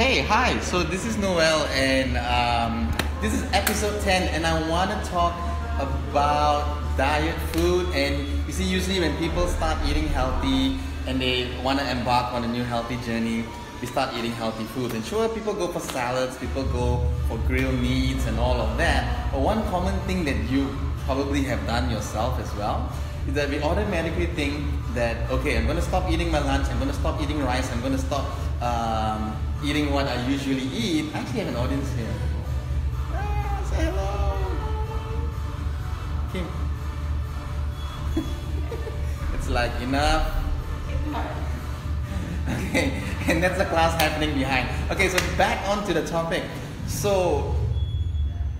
Hey, hi. So this is Noel, and this is episode 10, and I want to talk about diet food. And you see, usually when people start eating healthy and they want to embark on a new healthy journey, they start eating healthy foods. And sure, people go for salads, people go for grilled meats and all of that. But one common thing that you probably have done yourself as well is that we automatically think that, okay, I'm going to stop eating my lunch, I'm going to stop eating rice, I'm going to stop eating what I usually eat. I actually have an audience here. Say hello. Kim. It's like enough. Okay, and that's the class happening behind. Okay, so back onto the topic. So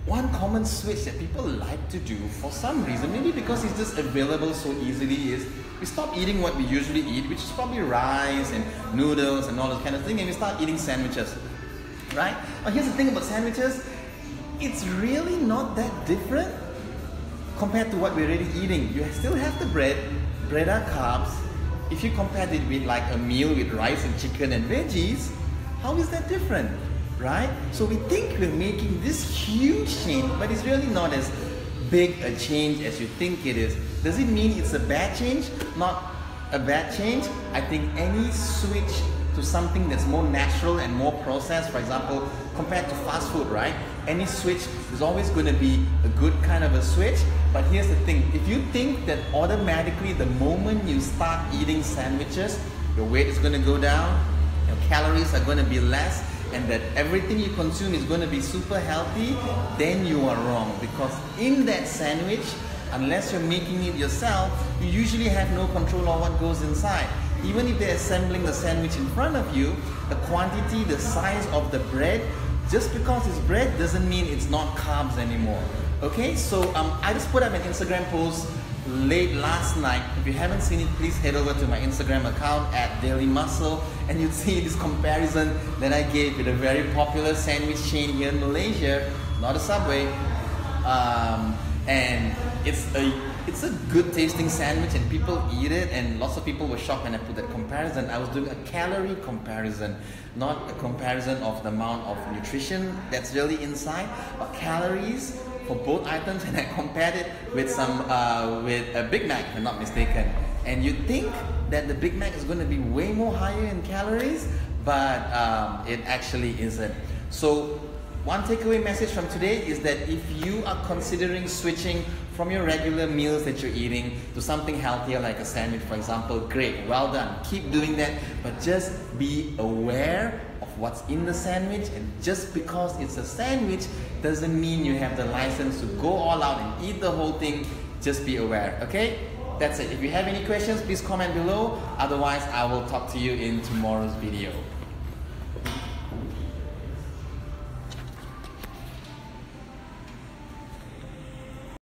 one common switch that people like to do for some reason, maybe because it's just available so easily, is we stop eating what we usually eat, which is probably rice and noodles and all those kind of things, and we start eating sandwiches, right? Now here's the thing about sandwiches, it's really not that different compared to what we're already eating. You still have the bread are carbs. If you compare it with like a meal with rice and chicken and veggies, how is that different? Right? So we think we're making this huge change, but it's really not as big a change as you think it is. Does it mean it's a bad change? Not a bad change. I think any switch to something that's more natural and more processed, for example, compared to fast food, right? Any switch is always going to be a good kind of a switch. But here's the thing, if you think that automatically the moment you start eating sandwiches, your weight is going to go down, your calories are going to be less, and that everything you consume is going to be super healthy, then you are wrong. Because in that sandwich, unless you're making it yourself, you usually have no control on what goes inside. Even if they're assembling the sandwich in front of you, the quantity, the size of the bread, just because it's bread doesn't mean it's not carbs anymore. Okay, so I just put up an Instagram post late last night. If you haven't seen it, please head over to my Instagram account at DailyMuscle, and you'll see this comparison that I gave with a very popular sandwich chain here in Malaysia, not a Subway, and it's a good tasting sandwich and people eat it, and lots of people were shocked when I put that comparison. I was doing a calorie comparison, not a comparison of the amount of nutrition that's really inside, but calories for both items, and I compared it with with a Big Mac, if I'm not mistaken. And you'd think that the Big Mac is going to be way more higher in calories, but it actually isn't. So one takeaway message from today is that if you are considering switching from your regular meals that you're eating to something healthier like a sandwich, for example, great, well done, keep doing that, but just be aware of what's in the sandwich. And just because it's a sandwich doesn't mean you have the license to go all out and eat the whole thing. Just be aware, okay? That's it. If you have any questions, please comment below. Otherwise, I will talk to you in tomorrow's video.